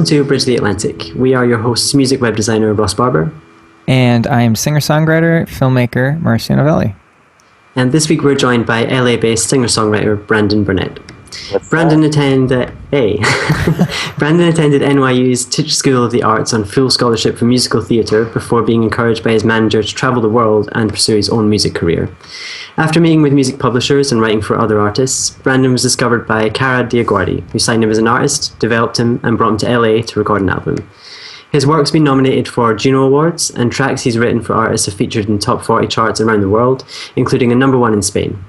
to Bridge the Atlantic. We are your hosts, music web designer Ross Barber. And I am singer-songwriter, filmmaker Marcio Novelli. And this week we're joined by LA-based singer-songwriter Brandyn Burnette. Brandyn attended NYU's Tisch School of the Arts on full scholarship for musical theatre before being encouraged by his manager to travel the world and pursue his own music career. After meeting with music publishers and writing for other artists, Brandyn was discovered by Kara Dioguardi, who signed him as an artist, developed him, and brought him to LA to record an album. His work's been nominated for Juno Awards, and tracks he's written for artists have featured in top 40 charts around the world, including a #1 in Spain.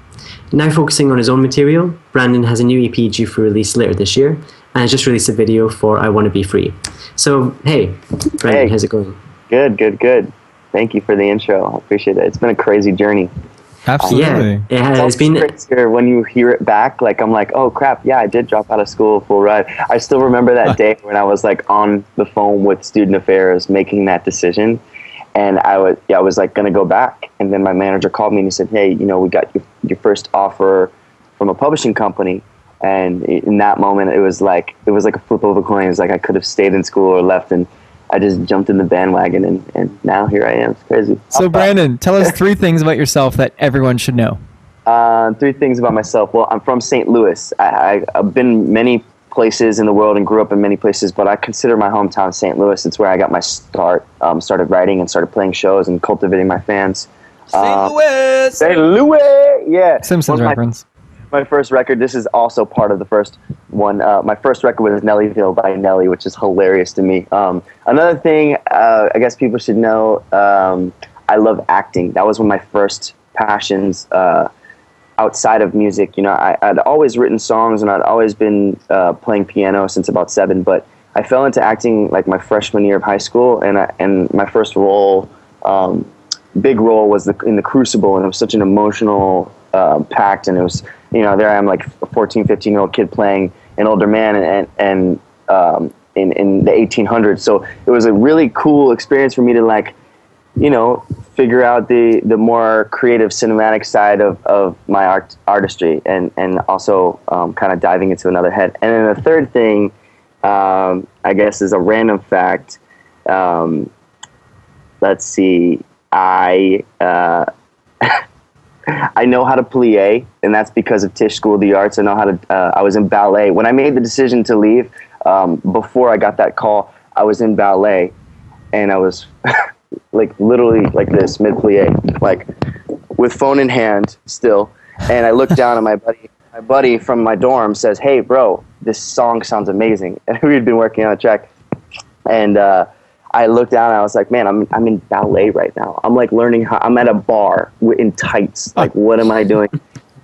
Now focusing on his own material, Brandyn has a new EP due for release later this year, and has just released a video for I Wanna Be Free. So, hey, Brandyn, how's it going? Good. Thank you for the intro. I appreciate it. It's been a crazy journey. Absolutely. Yeah, it's been crazier when you hear it back. Like, I'm like, oh crap, yeah, I did drop out of school full ride. I still remember that day when I was like on the phone with student affairs making that decision. And I was like going to go back. And then my manager called me and he said, hey, we got your first offer from a publishing company. And in that moment, it was like a flip of a coin. It was like I could have stayed in school or left, and I just jumped in the bandwagon, and now here I am. It's crazy. So Brandyn, tell us 3 things about yourself that everyone should know. 3 things about myself. Well, I'm from St. Louis. I've been many places in the world and grew up in many places, but I consider my hometown St. Louis. It's where I got my start. Started writing and started playing shows and cultivating my fans. St. Louis! St. Louis! Yeah. Simpsons reference. My first record, this is also part of the first one. My first record was Nellyville by Nelly, which is hilarious to me. Another thing I guess people should know, I love acting. That was one of my first passions outside of music. I'd always written songs and I'd always been playing piano since about 7, but I fell into acting like my freshman year of high school, and my first role, big role, was in The Crucible, and it was such an emotional pact, and it was, there I am, like a 14, 15-year-old kid playing an older man and in the 1800s. So it was a really cool experience for me to figure out the more creative cinematic side of my artistry, and also kind of diving into another head. And then the third thing, I guess, is a random fact. Let's see. I know how to plie, and that's because of Tisch School of the Arts. I know how to. I was in ballet when I made the decision to leave. Before I got that call, I was in ballet, and I was like literally like this mid plie, like with phone in hand still. And I looked down, and my buddy from my dorm says, "Hey, bro, this song sounds amazing." And we had been working on a track, and I looked down and I was like, man, I'm in ballet right now. I'm like learning I'm at a bar in tights. Like, what am I doing?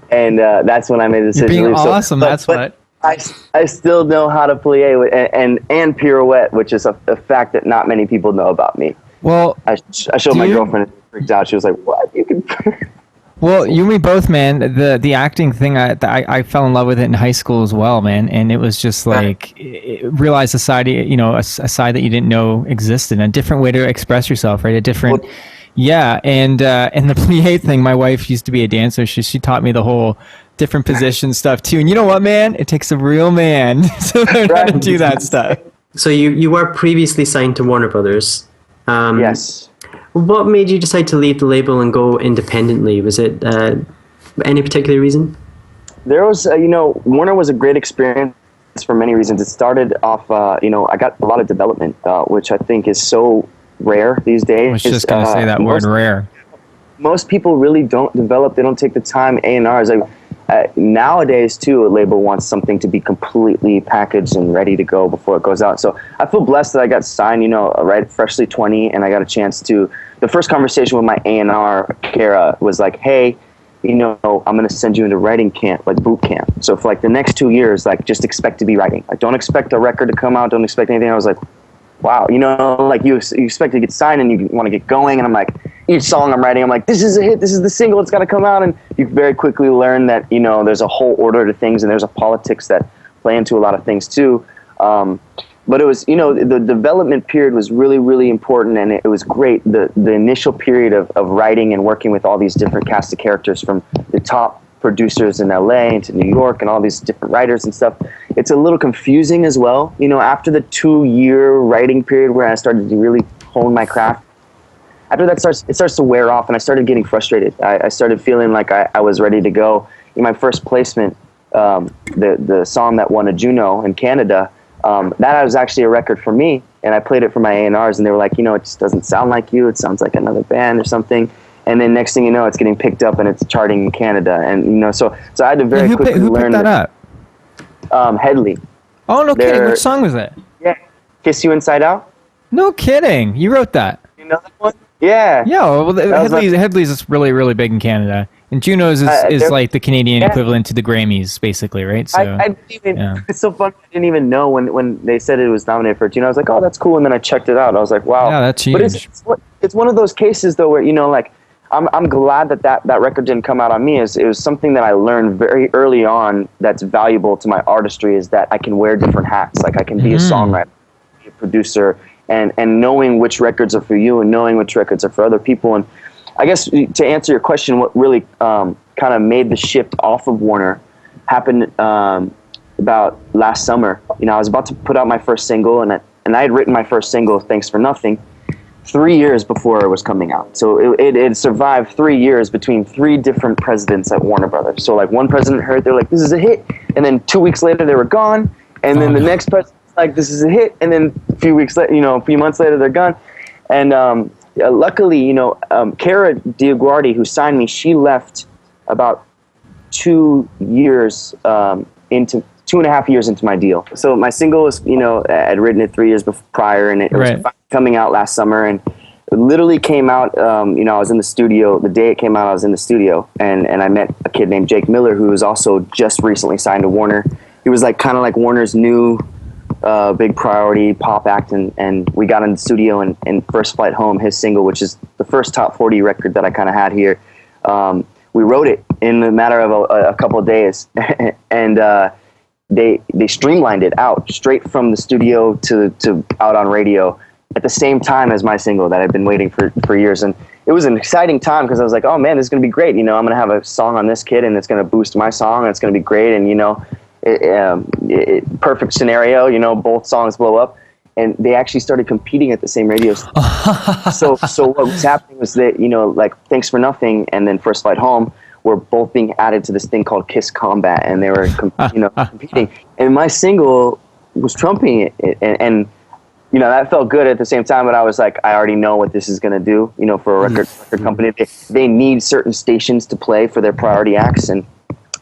And that's when I made the decision. You're being awesome. That's what. I still know how to plie and pirouette, which is a fact that not many people know about me. Well, I showed my girlfriend, and she freaked out. She was like, what? You can... Well, you and me both, man. The acting thing, I fell in love with it in high school as well, man. And it was just like realize a side, a side that you didn't know existed, a different way to express yourself, right? A different, yeah. And the plie thing, my wife used to be a dancer. She taught me the whole different position stuff too. And you know what, man? It takes a real man to learn how to do that stuff. So you were previously signed to Warner Brothers. Yes. What made you decide to leave the label and go independently? Was it any particular reason? There was, Warner was a great experience for many reasons. It started off, I got a lot of development, which I think is so rare these days. I was just going to say that word, rare. Most people really don't develop. They don't take the time. A&Rs. Nowadays, too, a label wants something to be completely packaged and ready to go before it goes out. So I feel blessed that I got signed, right, freshly 20, and I got a chance to. The first conversation with my A&R, Kara, was like, hey, I'm going to send you into writing camp, like boot camp. So for like the next 2 years, like just expect to be writing. Like don't expect a record to come out. Don't expect anything. I was like, wow, like you expect to get signed and you want to get going. And I'm like, each song I'm writing, I'm like, this is a hit. This is the single. It's got to come out. And you very quickly learn that, there's a whole order to things, and there's a politics that play into a lot of things too. But it was, the development period was really, really important, and it was great. The initial period of writing and working with all these different cast of characters, from the top producers in LA and to New York and all these different writers and stuff. It's a little confusing as well. You know, after the 2-year writing period where I started to really hone my craft, after that it starts to wear off, and I started getting frustrated. I started feeling like I was ready to go. In my first placement, the song that won a Juno in Canada, that was actually a record for me, and I played it for my A&Rs, and they were like, you know, it just doesn't sound like you. It sounds like another band or something. And then next thing you know, it's getting picked up and it's charting in Canada, and you know, so I had to very quickly learn picked that up. Headley. Oh, no kidding! Which song was that? Yeah, "Kiss You Inside Out." No kidding! You wrote that? You know that one? Yeah. Yeah. Well, Headley's is really, really big in Canada, and Juno's is like the Canadian equivalent to the Grammys, basically, right? So I didn't even. It's so funny. I didn't even know when they said it was nominated for a Juno. I was like, oh, that's cool, and then I checked it out. I was like, wow. Yeah, that's huge. But it's one of those cases though where, you know, like, I'm glad that record didn't come out on me. It was something that I learned very early on that's valuable to my artistry, is that I can wear different hats. Like I can be a songwriter, be a producer, and knowing which records are for you and knowing which records are for other people. And I guess to answer your question, what really kind of made the shift off of Warner happened about last summer. You know, I was about to put out my first single, and I had written my first single, Thanks for Nothing, 3 years before it was coming out. So it survived 3 years between 3 different presidents at Warner Brothers. So like one president heard, they're like, this is a hit. And then 2 weeks later they were gone. And then the next president's like, this is a hit. And then a few weeks later, you know, a few months later they're gone. And luckily, you know, Kara Dioguardi, who signed me, she left about 2 years into 2.5 years into my deal. So my single was, you know, I'd written it 3 years prior, and it was coming out last summer, and it literally came out, you know, I was in the studio, the day it came out I was in the studio, and I met a kid named Jake Miller, who was also just recently signed to Warner. He was like kind of like Warner's new big priority pop act, and we got in the studio, and First Flight Home, his single, which is the first top 40 record that I kind of had here, we wrote it in a matter of a couple of days, and they streamlined it out straight from the studio to out on radio at the same time as my single that I've been waiting for years. And it was an exciting time because I was like, oh man, this is going to be great. You know, I'm going to have a song on this kid, and it's going to boost my song, and it's going to be great. And, you know, perfect scenario, you know, both songs blow up. And they actually started competing at the same radio station. So what was happening was that, you know, like Thanks for Nothing and then First Flight Home were both being added to this thing called Kiss Combat, and they were competing. And my single was trumping it, and you know, that felt good at the same time. But I was like, I already know what this is going to do. You know, for a record company, they need certain stations to play for their priority acts, and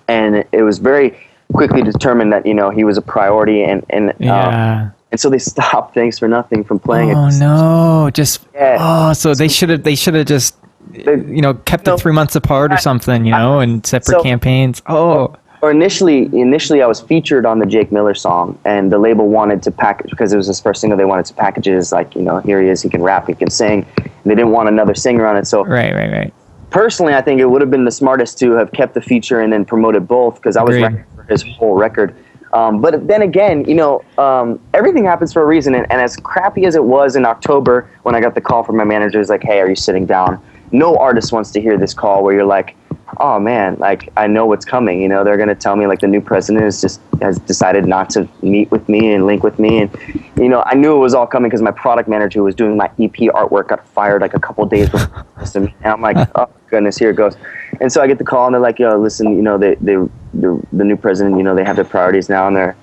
it was very quickly determined that, you know, he was a priority, and so they stopped Thanks for Nothing from playing it. Oh no! So they should have just, you know, kept it 3 months apart or something, you know, and separate campaigns. Or initially I was featured on the Jake Miller song, and the label wanted to package, because it was his first single, they wanted to package it as like, you know, here he is, he can rap, he can sing. And they didn't want another singer on it. So right. Personally, I think it would have been the smartest to have kept the feature and then promoted both, because I was writing for his whole record. But then again, you know, everything happens for a reason. And as crappy as it was in October when I got the call from my manager, it's like, hey, are you sitting down? No artist wants to hear this call where you're like, oh man, like I know what's coming. You know, they're going to tell me like the new president has decided not to meet with me and link with me. And, you know, I knew it was all coming because my product manager who was doing my EP artwork got fired like a couple days before. And I'm like, oh goodness, here it goes. And so I get the call, and they're like, yo, listen, you know, the new president, you know, they have their priorities now, and they're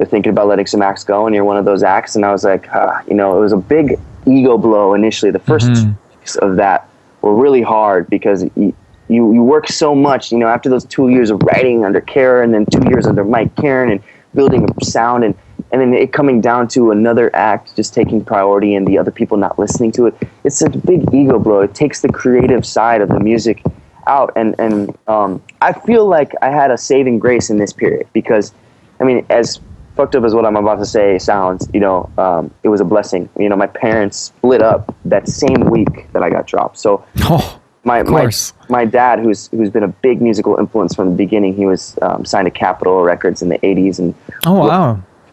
thinking about letting some acts go, and you're one of those acts. And I was like, you know, it was a big ego blow initially. The first 2 weeks of that were really hard because you work so much, you know, after those 2 years of writing under Kara and then 2 years under Mike Karen and building a sound, and then it coming down to another act just taking priority and the other people not listening to it. It's a big ego blow. It takes the creative side of the music out, and I feel like I had a saving grace in this period because, I mean, as fucked up as what I'm about to say sounds, you know, it was a blessing. You know, my parents split up that same week that I got dropped. So my dad, who's been a big musical influence from the beginning, he was signed to Capitol Records in the 80s and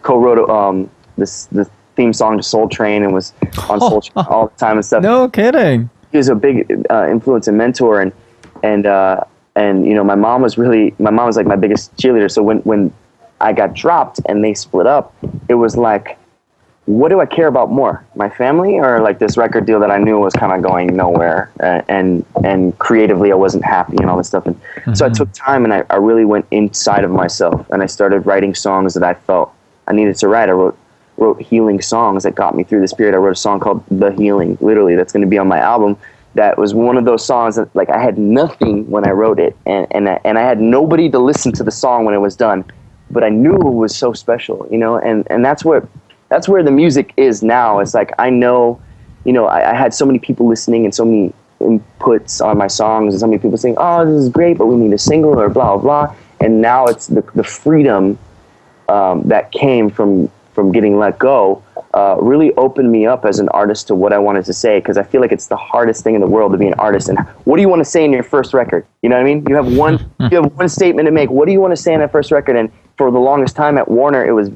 co-wrote the theme song to Soul Train and was on Soul Train all the time and stuff. No kidding. He was a big influence and mentor, and you know, my mom was like my biggest cheerleader. So when I got dropped and they split up, it was like, what do I care about more, my family or like this record deal that I knew was kind of going nowhere, and creatively I wasn't happy and all this stuff. And so I took time and I really went inside of myself and I started writing songs that I felt I needed to write. I wrote healing songs that got me through this period. I wrote a song called The Healing, literally, that's going to be on my album. That was one of those songs that, like, I had nothing when I wrote it, and I had nobody to listen to the song when it was done, but I knew it was so special, you know, and that's where the music is now. It's like, I know, you know, I had so many people listening and so many inputs on my songs and so many people saying, oh, this is great, but we need a single or blah, blah, blah. And now it's the freedom that came from getting let go really opened me up as an artist to what I wanted to say, because I feel like it's the hardest thing in the world to be an artist. And what do you want to say in your first record? You know what I mean? You have one statement to make. What do you want to say in that first record? And for the longest time at Warner, it was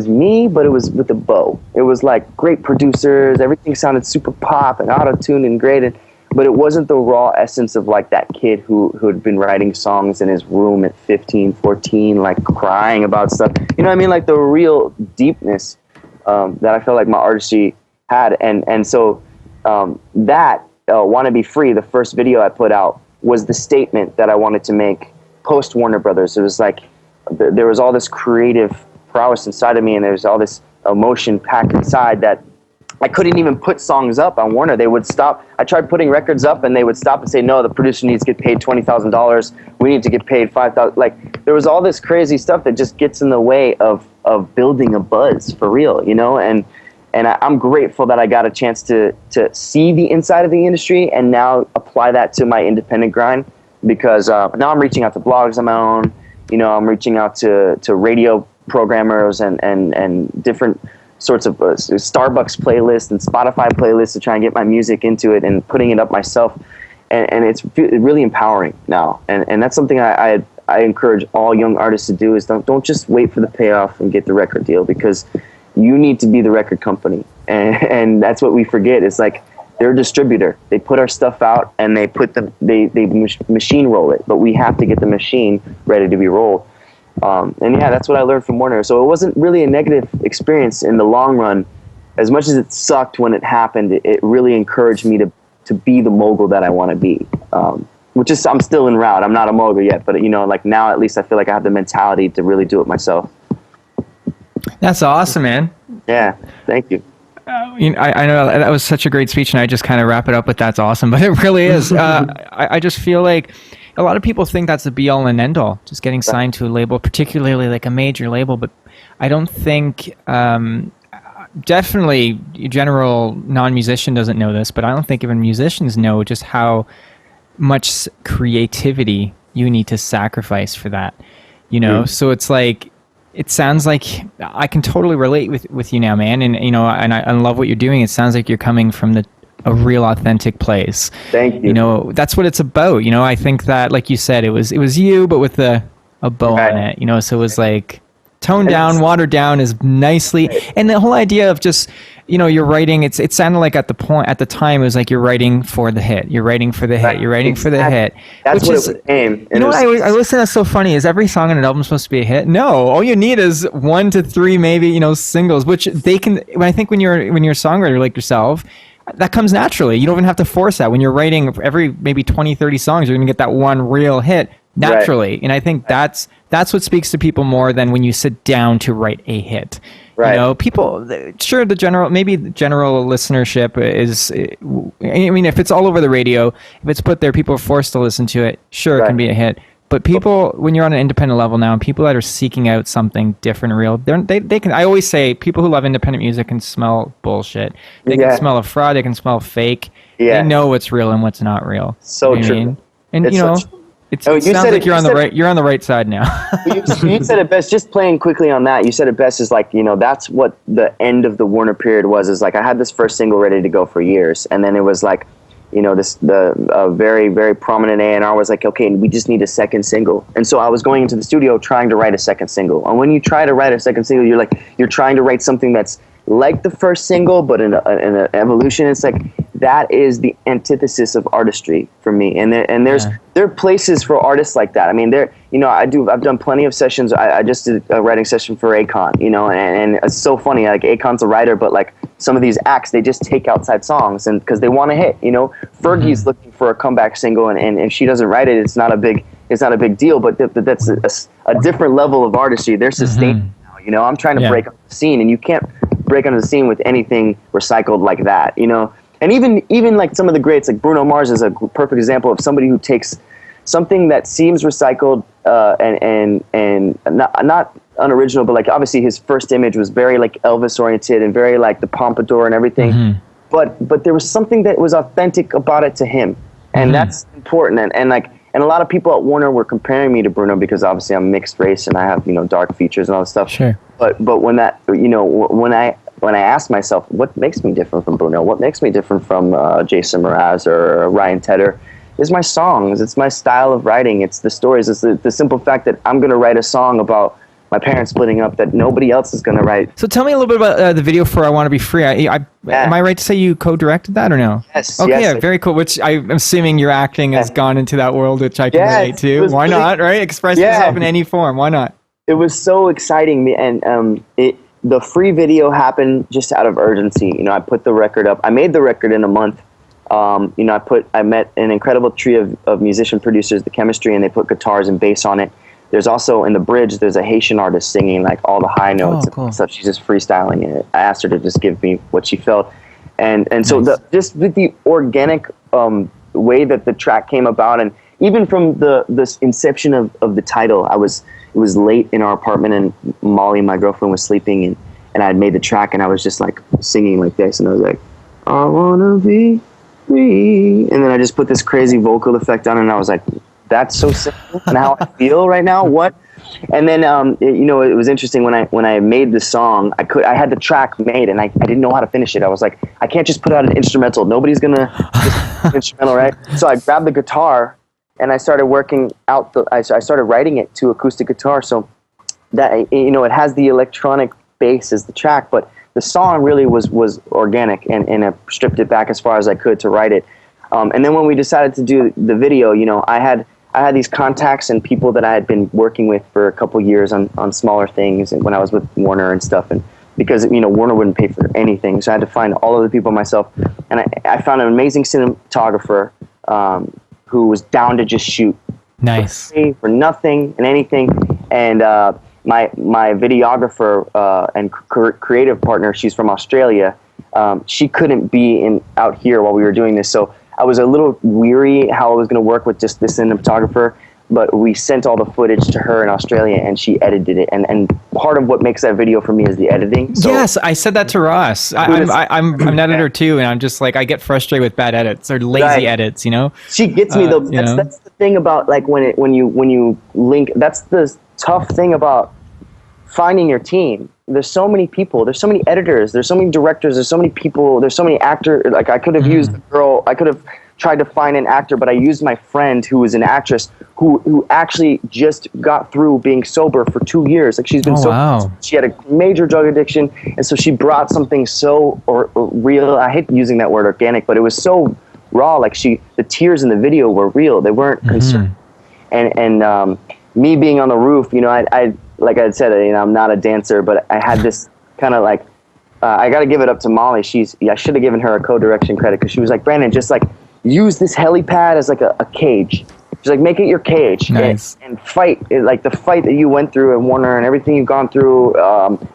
me, but it was with a bow. It was like great producers, everything sounded super pop and auto-tuned and great, but it wasn't the raw essence of like that kid who had been writing songs in his room at 15, 14, like crying about stuff. You know what I mean? Like the real deepness that I felt like my artistry had. And so that Wanna Be Free, the first video I put out, was the statement that I wanted to make post Warner Brothers. It was like there was all this creative prowess inside of me, and there was all this emotion packed inside that I couldn't even put songs up on Warner. They would stop. I tried putting records up, and they would stop and say, no, the producer needs to get paid $20,000. We need to get paid $5,000. Like, there was all this crazy stuff that just gets in the way of building a buzz for real, you know? And I'm grateful that I got a chance to see the inside of the industry and now apply that to my independent grind, because now I'm reaching out to blogs on my own. You know, I'm reaching out to radio programmers and different sorts of Starbucks playlists and Spotify playlists to try and get my music into it and putting it up myself. And it's really empowering now. And that's something I encourage all young artists to do, is don't just wait for the payoff and get the record deal, because you need to be the record company. And that's what we forget. It's like, they're a distributor. They put our stuff out and they machine roll it, but we have to get the machine ready to be rolled. And yeah, that's what I learned from Warner. So it wasn't really a negative experience in the long run. As much as it sucked when it happened, it really encouraged me to be the mogul that I want to be. Which is, I'm still en route. I'm not a mogul yet, but you know, like now at least I feel like I have the mentality to really do it myself. That's awesome, man. Yeah, thank you. I know that was such a great speech, and I just kind of wrap it up with that's awesome, but it really is. I just feel like a lot of people think that's the be-all and end-all, just getting signed to a label, particularly like a major label. But I don't think, definitely, general non-musician doesn't know this, but I don't think even musicians know just how much creativity you need to sacrifice for that. You know, so it's like, it sounds like I can totally relate with you now, man. And you know, and I love what you're doing. It sounds like you're coming from a real authentic place. Thank you. You know, that's what it's about. You know, I think that, like you said, it was you, but with a bow on it. You know, so it was like toned down, watered down is nicely. And the whole idea of just, you know, you're writing. It sounded like at the time it was like you're writing for the hit. You're writing for the hit. You're writing for the hit. That's what it became. You know what I listen. That's so funny. Is every song on an album supposed to be a hit? No. All you need is 1 to 3, maybe, you know, singles, which they can. I think when you're a songwriter like yourself, that comes naturally. You don't even have to force that. When you're writing every maybe 20, 30 songs, you're going to get that one real hit naturally. Right. And I think that's what speaks to people more than when you sit down to write a hit. Right. You know, people, sure, the general listenership is, I mean, if it's all over the radio, if it's put there, people are forced to listen to it. Sure, it can be a hit. But people, when you're on an independent level now, and people that are seeking out something different, real, they can. I always say, people who love independent music can smell bullshit. They can smell a fraud. They can smell fake. Yeah. They know what's real and what's not real. So true. I mean? And it's, you know, it sounds like you're on the right. You're on the right side now. You said it best. Just playing quickly on that, you said it best. Is like, you know, that's what the end of the Warner period was. Is like, I had this first single ready to go for years, and then it was like, you know, the very, very prominent A&R was like, okay, we just need a second single. And so I was going into the studio trying to write a second single. And when you try to write a second single, you're trying to write something that's like the first single, but in an evolution. It's like that is the antithesis of artistry for me. And there are places for artists like that. I mean, I've done plenty of sessions. I just did a writing session for Akon, and it's so funny. Like Akon's a writer, but like some of these acts, they just take outside songs and because they want to hit. Fergie's looking for a comeback single, and if she doesn't write it, it's not a big deal. But that's a different level of artistry. They're sustained now. I'm trying to break up the scene, and you can't break onto the scene with anything recycled like that, And even like some of the greats, like Bruno Mars is a perfect example of somebody who takes something that seems recycled and not unoriginal, but like obviously his first image was very like Elvis oriented and very like the pompadour and everything. But there was something that was authentic about it to him, and that's important. And a lot of people at Warner were comparing me to Bruno because obviously I'm mixed race and I have dark features and all this stuff. Sure. But when that when I asked myself, what makes me different from Bruno? What makes me different from Jason Mraz or Ryan Tedder? It's my songs. It's my style of writing. It's the stories. It's the simple fact that I'm going to write a song about my parents splitting up that nobody else is going to write. So tell me a little bit about the video for I Want to Be Free. Am I right to say you co-directed that or no? Yes. Okay, yes. very cool. Which I'm assuming your acting has gone into that world, which I can relate to. Why not, right? Express yourself in any form. Why not? It was so exciting. And the free video happened just out of urgency. I put the record up. I made the record in a month. I met an incredible trio of musician producers, the chemistry, and they put guitars and bass on it. There's also in the bridge, there's a Haitian artist singing like all the high notes and stuff. She's just freestyling it. I asked her to just give me what she felt, and so just with the organic way that the track came about, and even from the inception of the title, it was late in our apartment, and Molly, my girlfriend, was sleeping, and I had made the track, and I was just like singing like this, and I was like, I wanna be free, and then I just put this crazy vocal effect on it, and I was like, that's so simple and how I feel right now. What? And then it was interesting when I made the song. I had the track made and I didn't know how to finish it. I was like, I can't just put out an instrumental. Nobody's gonna just instrumental, right? So I grabbed the guitar and I started working out I started writing it to acoustic guitar. So that it has the electronic bass as the track, but the song really was organic and I stripped it back as far as I could to write it. And then when we decided to do the video, I had these contacts and people that I had been working with for a couple years on smaller things, and when I was with Warner and stuff, and because Warner wouldn't pay for anything, so I had to find all of the people myself. And I found an amazing cinematographer who was down to just shoot for nothing and anything. And my videographer and creative partner, she's from Australia. She couldn't be out here while we were doing this, so I was a little weary how I was going to work with just this cinematographer, but we sent all the footage to her in Australia and she edited it. And part of what makes that video for me is the editing. So, yes, I said that to Ross. I'm an editor too, and I'm just like, I get frustrated with bad edits or lazy edits, She gets me though. That's the thing about like when you link, that's the tough thing about finding your team. There's so many people, there's so many editors, there's so many directors, there's so many people, there's so many actors. Like I could have used a girl, I could have tried to find an actor, but I used my friend who was an actress who actually just got through being sober for 2 years. Like she's been she had a major drug addiction, and so she brought something so real. I hate using that word organic, but it was so raw. Like the tears in the video were real. They weren't concerned. And me being on the roof, I like I said, I'm not a dancer, but I had this kind of like, I got to give it up to Molly. I should have given her a co-direction credit because she was like, Brandon, just like use this helipad as like a cage. She's like, make it your cage and fight. Like the fight that you went through at Warner and everything you've gone through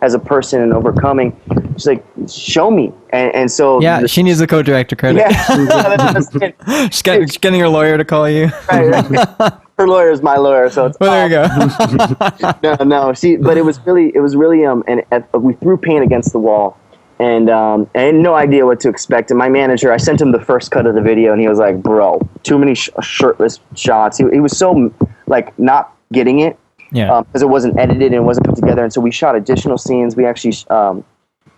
as a person and overcoming. She's like, show me. And so she needs a co-director credit. Yeah. She's getting her lawyer to call you. Right. Her lawyer is my lawyer, so it's there you go. No. But it was really and we threw paint against the wall, and I had no idea what to expect. And my manager, I sent him the first cut of the video, and he was like, "Bro, too many shirtless shots." He was so like not getting it, because it wasn't edited and it wasn't put together. And so we shot additional scenes. We actually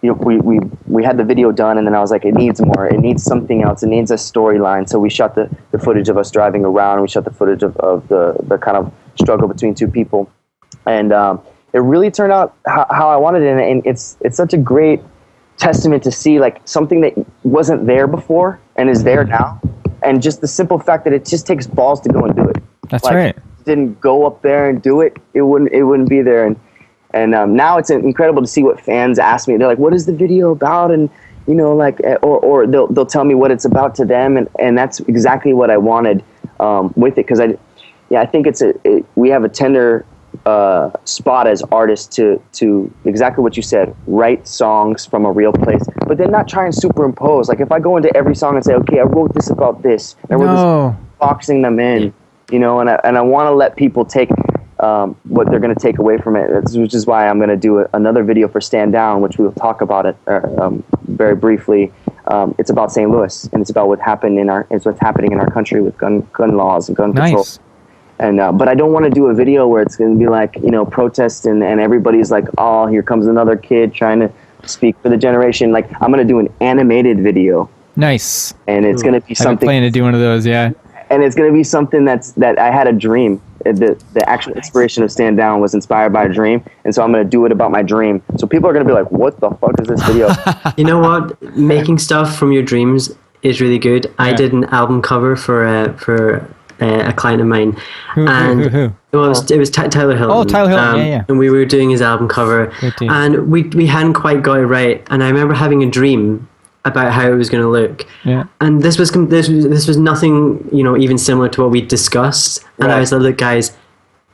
we had the video done, and then I was like, it needs more. It needs something else. It needs a storyline. So we shot the footage of us driving around. We shot the footage of the kind of struggle between two people, and it really turned out how I wanted it. And it's such a great testament to see like something that wasn't there before and is there now. And just the simple fact that it just takes balls to go and do it. That's like, right. Didn't go up there and do it, it wouldn't be there. And now it's incredible to see what fans ask me. They're like, "What is the video about?" And you know, like, or they'll tell me what it's about to them, and that's exactly what I wanted with it, because I think we have a tender spot as artists to exactly what you said, write songs from a real place, but then not try and superimpose. Like if I go into every song and say, okay, I wrote this about this, and I wrote this, boxing them in, you know, and I want to let people take what they're going to take away from it, which is why I'm going to do another video for Stand Down, which we'll talk about it very briefly. It's about St. Louis, and it's about what's happening in our country with gun laws and gun control. And but I don't want to do a video where it's going to be like, you know, protest and everybody's like, oh, here comes another kid trying to speak for the generation. Like I'm going to do an animated video. Nice. And it's going to be something. I've been planning to do one of those, yeah. And it's going to be something that I had a dream. The actual inspiration of Stand Down was inspired by a dream, and so I'm going to do it about my dream. So people are going to be like, "What the fuck is this video?" You know what? Making stuff from your dreams is really good. Yeah. I did an album cover for a client of mine, who? Well, it was Tyler Hilton. Oh, Tyler Hilton, yeah. And we were doing his album cover, and we hadn't quite got it right. And I remember having a dream about how it was going to look, and this was nothing, you know, even similar to what we discussed. And I was like, "Look, guys,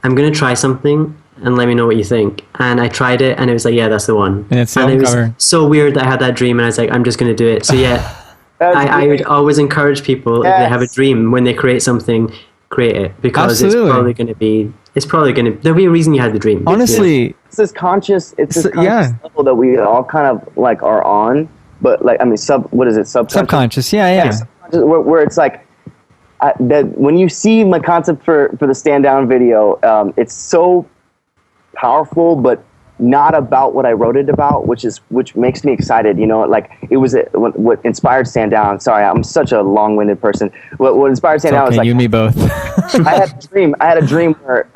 I'm going to try something, and let me know what you think." And I tried it, and it was like, "Yeah, that's the one." And it's it was so weird that I had that dream, and I was like, "I'm just going to do it." So yeah. I would always encourage people, if they have a dream, when they create something, create it, because Absolutely. it's probably going to there'll be a reason you had the dream. Honestly, it's this conscious level that we all kind of like are on, but like, I mean, subconscious, yeah. Subconscious, where it's like that when you see my concept for the Stand Down video, it's so powerful, but not about what I wrote it about, which makes me excited. You know, like it was what inspired Stand Down. Sorry, I'm such a long-winded person. What inspired Stand Down was like, you and me both. I had a dream where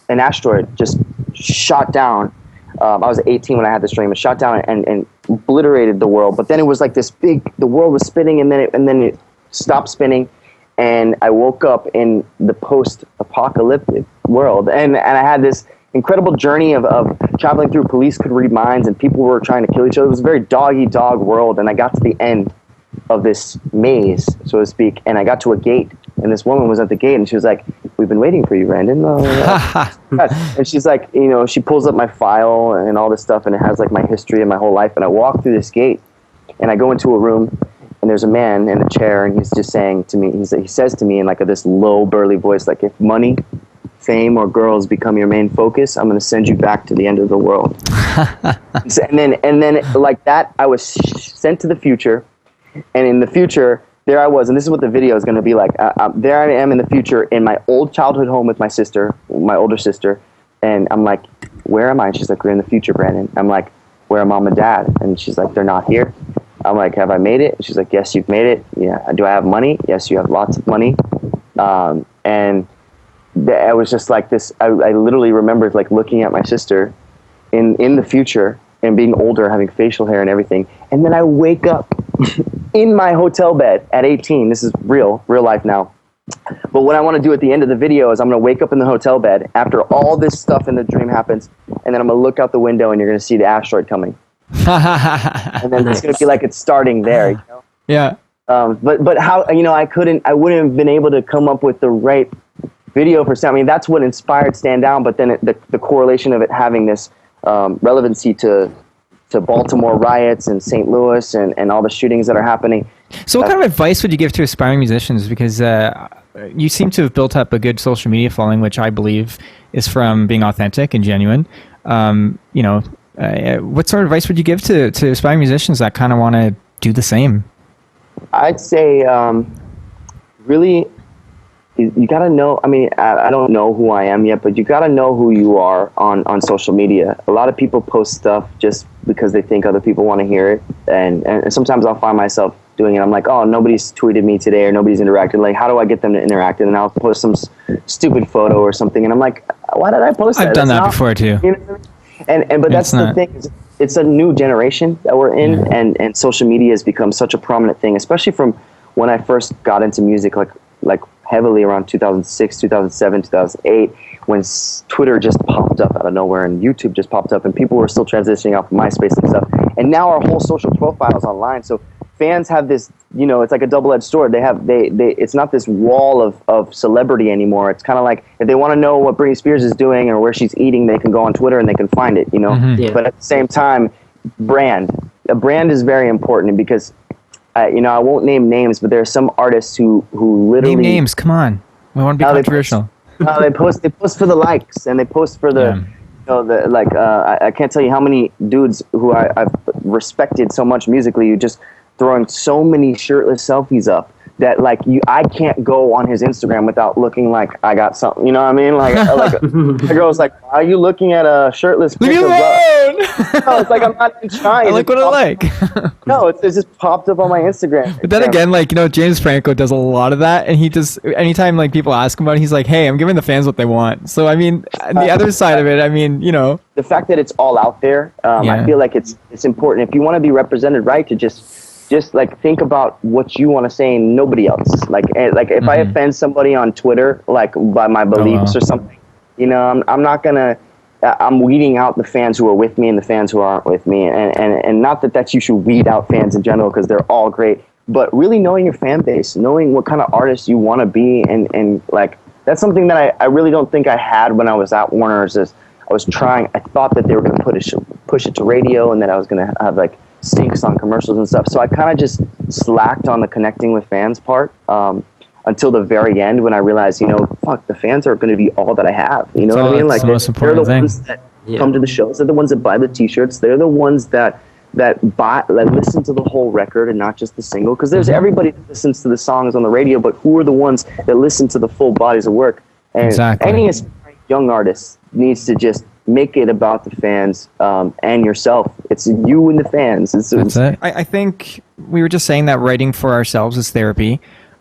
an asteroid just shot down. I was 18 when I had this dream. It shot down and obliterated the world. But then it was like this big. The world was spinning, and then it stopped spinning, and I woke up in the post-apocalyptic world, and I had this incredible journey of traveling through. Police could read minds, and people were trying to kill each other. It was a very dog-eat-dog world, and I got to the end of this maze, so to speak, and I got to a gate, and this woman was at the gate, and she was like, "We've been waiting for you, Brandyn." And she's like, you know, she pulls up my file and all this stuff, and it has like my history and my whole life, and I walk through this gate, and I go into a room, and there's a man in a chair, and he's just saying to me, he says to me in like this low, burly voice, like, "If money, fame, or girls become your main focus, I'm going to send you back to the end of the world." and then like that, I was sent to the future, and in the future, there I was, and this is what the video is going to be like. There I am in the future in my old childhood home with my sister, my older sister, and I'm like, "Where am I?" And she's like, "We're in the future, Brandyn." I'm like, "Where are Mom and Dad?" And she's like, "They're not here." I'm like, "Have I made it?" And she's like, "Yes, you've made it." "Yeah." "Do I have money?" "Yes, you have lots of money." And I was just like this. I literally remembered like looking at my sister in the future and being older, having facial hair and everything. And then I wake up in my hotel bed at 18. This is real life now. But what I want to do at the end of the video is I'm going to wake up in the hotel bed after all this stuff in the dream happens, and then I'm going to look out the window and you're going to see the asteroid coming. And then it's going to be like it's starting there. You know? Yeah. But how, you know, I wouldn't have been able to come up with the right video for Stand. I mean, that's what inspired Stand Down, but then the correlation of it having this relevancy to Baltimore riots and St. Louis and all the shootings that are happening. So what kind of advice would you give to aspiring musicians? Because you seem to have built up a good social media following, which I believe is from being authentic and genuine. You know, what sort of advice would you give to aspiring musicians that kind of want to do the same? I'd say really, you got to know, I mean, I don't know who I am yet, but you got to know who you are on social media. A lot of people post stuff just because they think other people want to hear it. And sometimes I'll find myself doing it. I'm like, oh, nobody's tweeted me today or nobody's interacted. Like, how do I get them to interact? And then I'll post some stupid photo or something. And I'm like, why did I post that? I've done that before too. You know what I mean? But that's the thing. it's a new generation that we're in, and social media has become such a prominent thing, especially from when I first got into music, like heavily around 2006, 2007, 2008, when Twitter just popped up out of nowhere and YouTube just popped up, and people were still transitioning off of MySpace and stuff. And now our whole social profile is online, so fans have this, it's like a double-edged sword. It's not this wall of celebrity anymore. It's kind of like, if they want to know what Britney Spears is doing or where she's eating, they can go on Twitter and they can find it, Yeah. But at the same time, a brand is very important, because I won't name names, but there are some artists who literally Name names. Come on, we want to be controversial. They post for the likes, and they post for the I can't tell you how many dudes who I've respected so much musically, who just throwing so many shirtless selfies up that I can't go on his Instagram without looking like I got something. You know what I mean? Like the girl's like, "Why are you looking at a shirtless Leave me picture?" alone! No, it's like I'm not even trying. I like what I like. No, it's just popped up on my Instagram. But then again, James Franco does a lot of that, and he just, anytime people ask him about it, he's like, "Hey, I'm giving the fans what they want." So I mean, the other side of it, the fact that it's all out there, I feel like it's important. If you want to be represented right, to just think about what you want to say and nobody else. If I offend somebody on Twitter, by my beliefs or something, I'm not gonna. I'm weeding out the fans who are with me and the fans who aren't with me, and not that you should weed out fans in general, because they're all great, but really knowing your fan base, knowing what kind of artist you want to be, and that's something that I really don't think I had when I was at Warner's. I was trying. I thought that they were going to push it to radio, and that I was going to have syncs on commercials and stuff. So I kind of just slacked on the connecting with fans part until the very end, when I realized, the fans are going to be all that I have. You know what I mean? It's the most important thing. Ones that come to the shows. They're the ones that buy the T-shirts. They're the ones that listen to the whole record and not just the single. Because there's everybody that listens to the songs on the radio, but who are the ones that listen to the full bodies of work? And any aspiring young artist needs to just make it about the fans and yourself. It's you and the fans. That's it. I think we were just saying that writing for ourselves is therapy.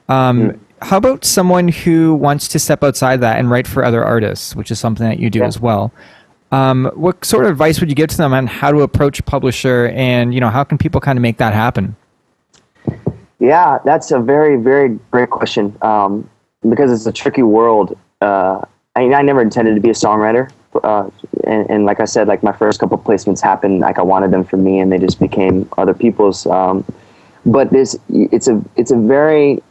How about someone who wants to step outside that and write for other artists, which is something that you do as well? What sort of advice would you give to them on how to approach a publisher, and how can people kind of make that happen? Yeah, that's a very, very great question, because it's a tricky world. I never intended to be a songwriter. And like I said, my first couple placements happened, I wanted them for me, and they just became other people's. But it's a very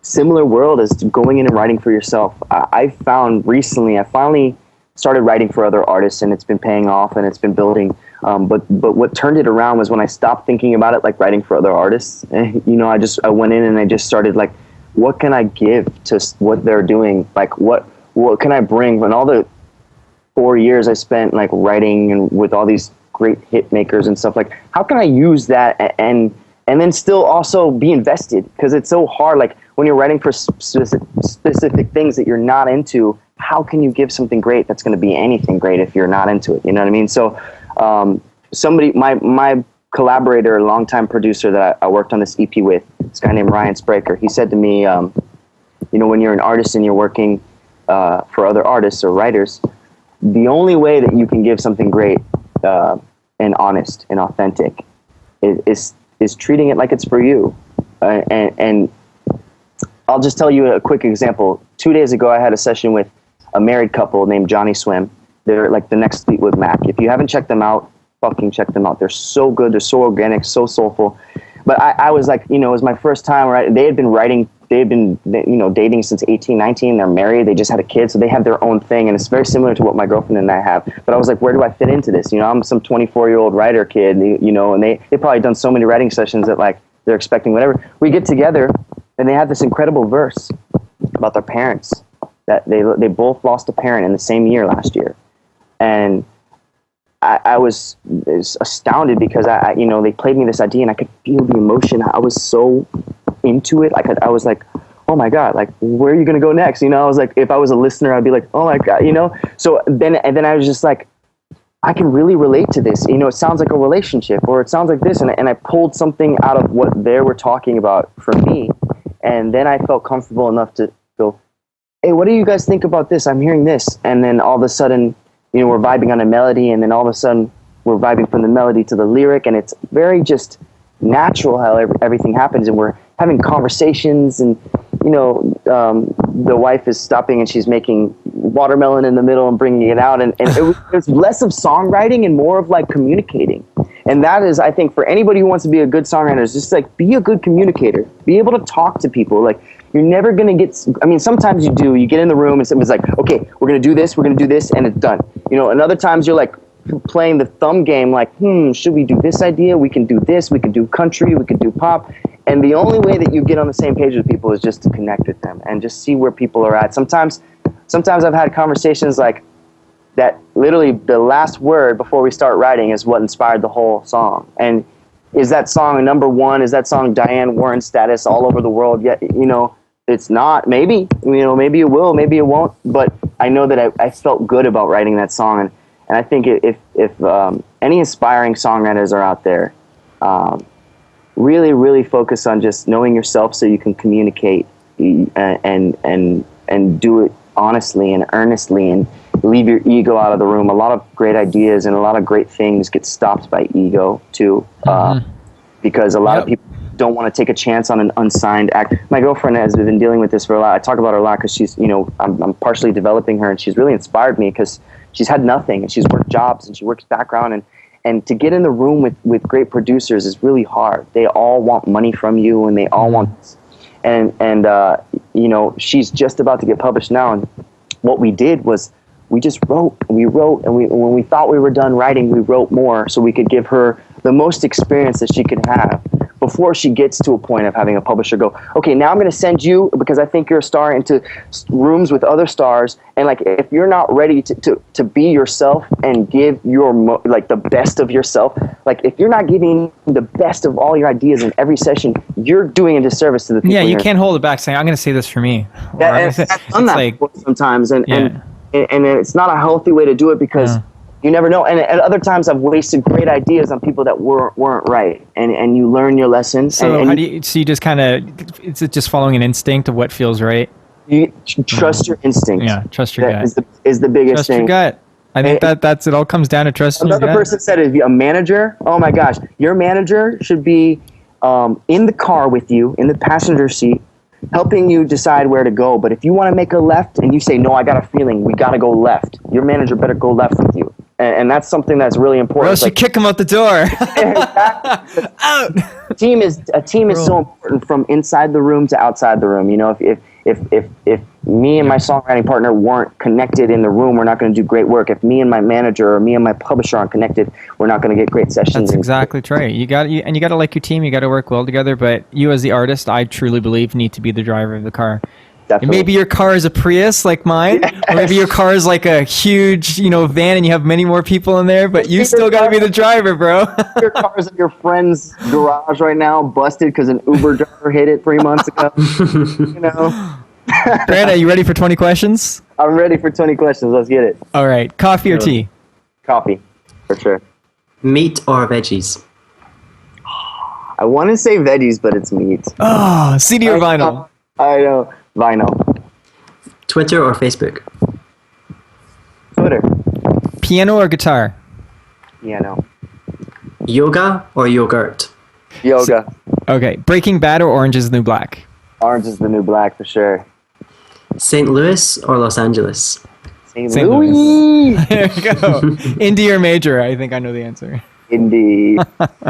similar world as going in and writing for yourself. I found recently, I finally started writing for other artists, and it's been paying off, and it's been building. But what turned it around was when I stopped thinking about it like writing for other artists. And, I went in and I just started what can I give to what they're doing? What can I bring? When all the 4 years I spent writing and with all these great hit makers and stuff, how can I use that and then still also be invested? Because it's so hard. When you're writing for specific things that you're not into, how can you give something great that's going to be anything great if you're not into it? You know what I mean? So my collaborator, a longtime producer that I worked on this EP with, this guy named Ryan Spraker, he said to me, when you're an artist and you're working for other artists or writers, the only way that you can give something great and honest and authentic is treating it like it's for you. And I'll just tell you a quick example. 2 days ago, I had a session with a married couple named Johnny Swim. They're the next Fleetwood Mac. If you haven't checked them out, fucking check them out. They're so good. They're so organic, so soulful. But I was it was my first time, right? They had been dating since 18, 19. They're married. They just had a kid. So they have their own thing. And it's very similar to what my girlfriend and I have. But I was where do I fit into this? I'm some 24-year-old writer kid, and they probably done so many writing sessions that they're expecting whatever. We get together and they have this incredible verse about their parents, that they both lost a parent in the same year last year. And I was astounded because they played me this idea and I could feel the emotion. I was so into it. I was oh my God, where are you going to go next? I was if I was a listener, I'd be oh my God, So then I was just I can really relate to this. It sounds like a relationship, or it sounds like this. And I pulled something out of what they were talking about for me. And then I felt comfortable enough to go, hey, what do you guys think about this? I'm hearing this. And then all of a sudden, we're vibing on a melody, and then all of a sudden we're vibing from the melody to the lyric, and it's very just natural how everything happens, and we're having conversations, and the wife is stopping and she's making watermelon in the middle and bringing it out, and it's less of songwriting and more of like communicating. And that is, I think, for anybody who wants to be a good songwriter, is just like, be a good communicator, be able to talk to people. Like, you're never going to get, I mean, sometimes you do, you get in the room and someone's like, okay, we're going to do this, and it's done. And other times you're like playing the thumb game, like, should we do this idea? We can do this, we can do country, we can do pop. And the only way that you get on the same page with people is just to connect with them and just see where people are at. Sometimes I've had conversations like that, literally the last word before we start writing is what inspired the whole song. And is that song number one? Is that song Diane Warren status all over the world? Yet, it's not. Maybe, maybe it will, maybe it won't. But I know that I felt good about writing that song. And I think if any aspiring songwriters are out there, really, really focus on just knowing yourself so you can communicate and do it honestly and earnestly, and leave your ego out of the room. A lot of great ideas and a lot of great things get stopped by ego too, because a lot of people don't want to take a chance on an unsigned act. My girlfriend has been dealing with this for a lot. I talk about her a lot because she's, I'm partially developing her, and she's really inspired me because she's had nothing, and she's worked jobs, and she works background, and to get in the room with great producers is really hard. They all want money from you, and they all want, and she's just about to get published now. And what we did was we just wrote, and when we thought we were done writing, we wrote more so we could give her the most experience that she could have before she gets to a point of having a publisher go, okay, now I'm going to send you, because I think you're a star, into rooms with other stars. And like, if you're not ready to be yourself and give your the best of yourself, like if you're not giving the best of all your ideas in every session, you're doing a disservice to the people. Yeah, you can't hold it back saying, I'm going to say this for me. I've done that sometimes, and it's not a healthy way to do it, because you never know. And at other times I've wasted great ideas on people that weren't right, and you learn your lesson. So how do you just kind of, is it just following an instinct of what feels right? You trust your instinct. Yeah, trust your gut. Is the biggest thing. Trust your gut. I think that's it. All comes down to trust. Another person said, if you're a manager, oh my gosh, your manager should be in the car with you, in the passenger seat, helping you decide where to go. But if you want to make a left and you say, no, I got a feeling we got to go left, your manager better go left with you. And that's something that's really important. Or else you kick him out the door. Out. A team is so important, from inside the room to outside the room. If me and my songwriting partner weren't connected in the room, we're not going to do great work. If me and my manager or me and my publisher aren't connected, we're not going to get great sessions. That's exactly right. You got to like your team. You got to work well together. But you, as the artist, I truly believe, need to be the driver of the car. Definitely. Maybe your car is a Prius like mine, yes. Or maybe your car is like a huge, van, and you have many more people in there, but you still got to be the driver, bro. Your car is in your friend's garage right now, busted because an Uber driver hit it 3 months ago. Brandon, are you ready for 20 questions? I'm ready for 20 questions. Let's get it. All right. Coffee or tea? Coffee, for sure. Meat or veggies? I want to say veggies, but it's meat. Oh, CD or vinyl? I know. Vinyl. Twitter or Facebook? Twitter. Piano or guitar? Piano. Yoga or yogurt? Yoga. Okay. Breaking Bad or Orange is the New Black? Orange is the New Black, for sure. St. Louis or Los Angeles? St. Louis. There you go. Indie or major? I think I know the answer. Indie.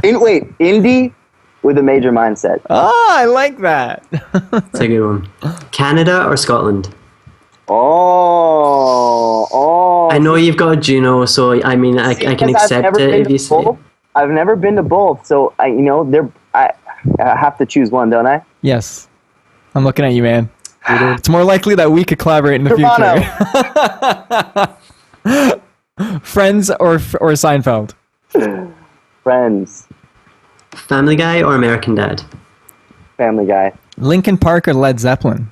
Indie with a major mindset. Oh, I like that. That's a good one. Canada or Scotland? Oh. I know you've got a Juno, so I mean, I can accept it if you say. I've never been to both, so I have to choose one, don't I? Yes. I'm looking at you, man. It's more likely that we could collaborate in the future. Friends or Seinfeld? Friends. Family Guy or American Dad? Family Guy. Linkin Park or Led Zeppelin?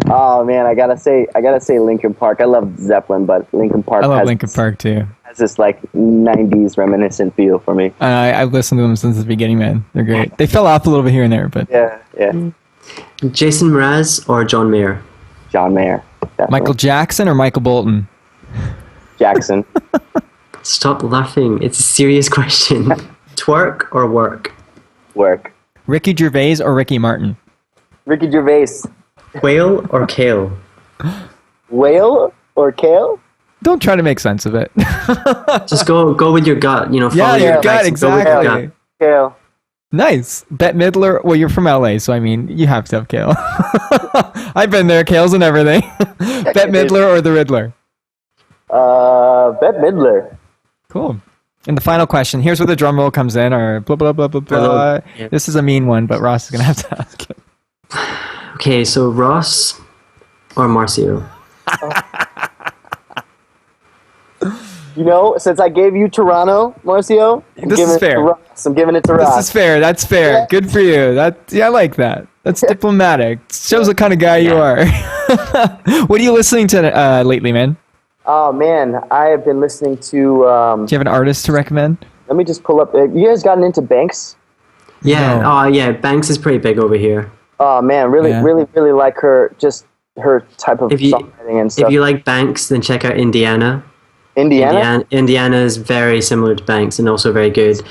Oh man, I gotta say Linkin Park. I love Zeppelin, but Linkin Park. I love Linkin Park too. Has this like '90s reminiscent feel for me. I've listened to them since the beginning, man. They're great. They fell off a little bit here and there, but yeah. Jason Mraz or John Mayer? John Mayer. Definitely. Michael Jackson or Michael Bolton? Jackson. Stop laughing. It's a serious question. Twerk or work? Work. Ricky Gervais or Ricky Martin? Ricky Gervais. Quail or kale? Whale or kale? Don't try to make sense of it. Just go with your gut. You know, follow your gut, advice, go with your gut. Kale. Nice. Bette Midler. Well, you're from LA, so I mean, you have to have kale. I've been there, kales and everything. Bette Midler or the Riddler? Bette Midler. Cool. And the final question. Here's where the drum roll comes in, or blah, blah, blah, blah, blah. Yeah. This is a mean one, but Ross is going to have to ask it. Okay, so Ross or Marcio? You know, since I gave you Toronto, Marcio, This is fair. I'm giving it to Ross. This is fair. That's fair. Yeah. Good for you. I like that. That's diplomatic. Shows the kind of guy you are. What are you listening to lately, man? Oh, man. I have been listening to... Do you have an artist to recommend? let me just pull up... You guys gotten into Banks? Yeah. No. Oh, yeah. Banks is pretty big over here. Oh, man. Really, Yeah. really like her... Just her type of songwriting and stuff. If you like Banks, then check out Indiana. Indiana? Indiana is very similar to Banks and also very good.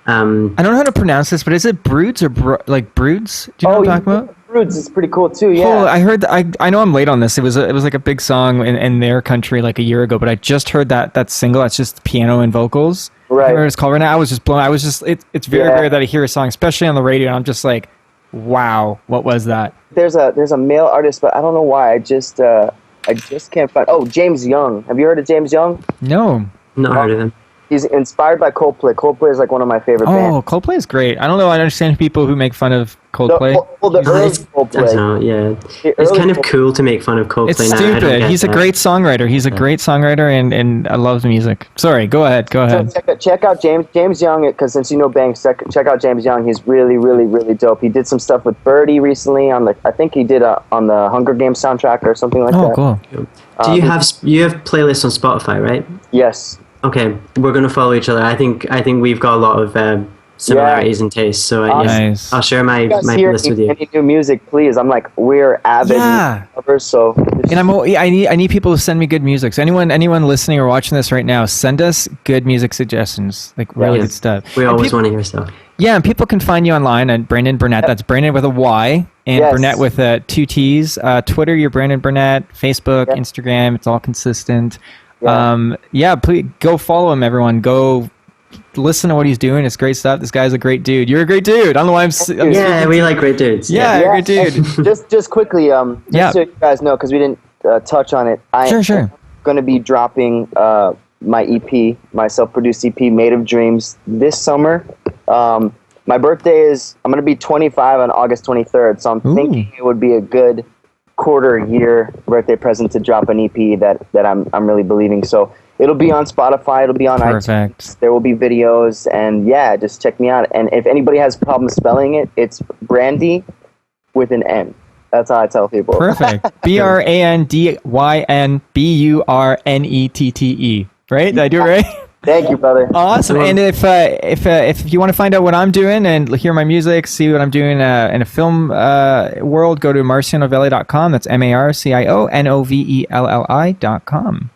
I don't know how to pronounce this, but is it Broods or Broods? Do you know what I'm talking about? Broods is pretty cool, too, yeah. Oh, I heard. I know I'm late on this. It was like a big song in their country like a year ago, but I just heard that single. That's just piano and vocals. Right. I remember it's called right now. I was just blown. It's very rare that I hear a song, especially on the radio, and I'm just like, wow, what was that? There's a male artist, but I don't know why. I just can't find... Oh, James Young. Have you heard of James Young? No. Not heard of him. He's inspired by Coldplay. Coldplay is like one of my favorite bands. Oh, Coldplay is great. I don't know. I understand people who make fun of Coldplay. The early I Coldplay. don't know, yeah. The It's early kind of Coldplay. cool to make fun of Coldplay It's now. I don't stupid. get He's a that. great songwriter. He's a great songwriter, and I love the music. Sorry, go ahead. So check out James Young, because since you know Banks, check out James Young. He's really dope. He did some stuff with Birdie recently I think he did on the Hunger Games soundtrack or something like Oh, that. cool. Do you have playlists on Spotify, right? Yes. Okay, we're gonna follow each other. I think we've got a lot of similarities in taste. So Nice. I'll share my If you guys my hear list with you. any new music, please. I'm like, we're avid lovers, so... And I need people to send me good music. So anyone listening or watching this right now, send us good music suggestions, like really good stuff. We And always want to hear stuff. Yeah, and people can find you online at Brandyn Burnette. That's Brandyn with a Y and Yes. Burnette with two T's. Twitter, you're Brandyn Burnette. Facebook, Instagram, it's all consistent. Please go follow him, everyone. Go listen to what he's doing. It's great stuff. This guy's a great dude. You're a great dude. I don't know why I'm Yeah, we like great dudes. Yeah, you're a good dude. just quickly, so you guys know, because we didn't touch on it. Sure. I'm going to be dropping my EP, my self-produced EP, Made of Dreams, this summer. My birthday is, I'm going to be 25 on August 23rd, so I'm thinking it would be a good quarter-year birthday present to drop an EP that I'm really believing. So it'll be on Spotify, it'll be on iTunes, there will be videos, and just check me out. And if anybody has problems spelling it, it's Brandy with an N. That's how I tell people. Perfect. BrandynBurnette. Right? Did I do it right? Thank you, brother. Awesome. And if you want to find out what I'm doing and hear my music, see what I'm doing in a film world, go to marcionovelli.com. That's marcionovelli.com.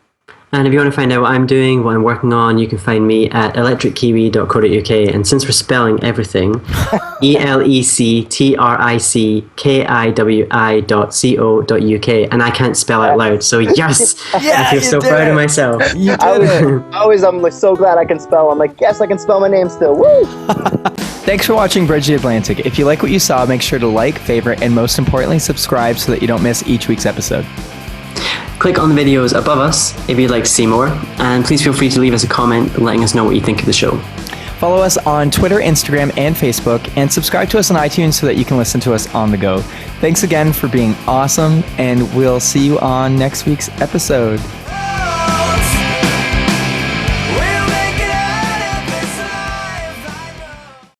And if you want to find out what I'm doing, what I'm working on, you can find me at electrickiwi.co.uk. And since we're spelling everything, electrickiwi.co.uk. And I can't spell out loud, so yes, I feel so proud of myself. I'm like so glad I can spell. I'm like, yes, I can spell my name still. Woo! Thanks for watching Bridge the Atlantic. If you like what you saw, make sure to like, favorite, and most importantly, subscribe so that you don't miss each week's episode. Click on the videos above us if you'd like to see more, and please feel free to leave us a comment letting us know what you think of the show. Follow us on Twitter, Instagram, and Facebook, and subscribe to us on iTunes so that you can listen to us on the go. Thanks again for being awesome, and we'll see you on next week's episode.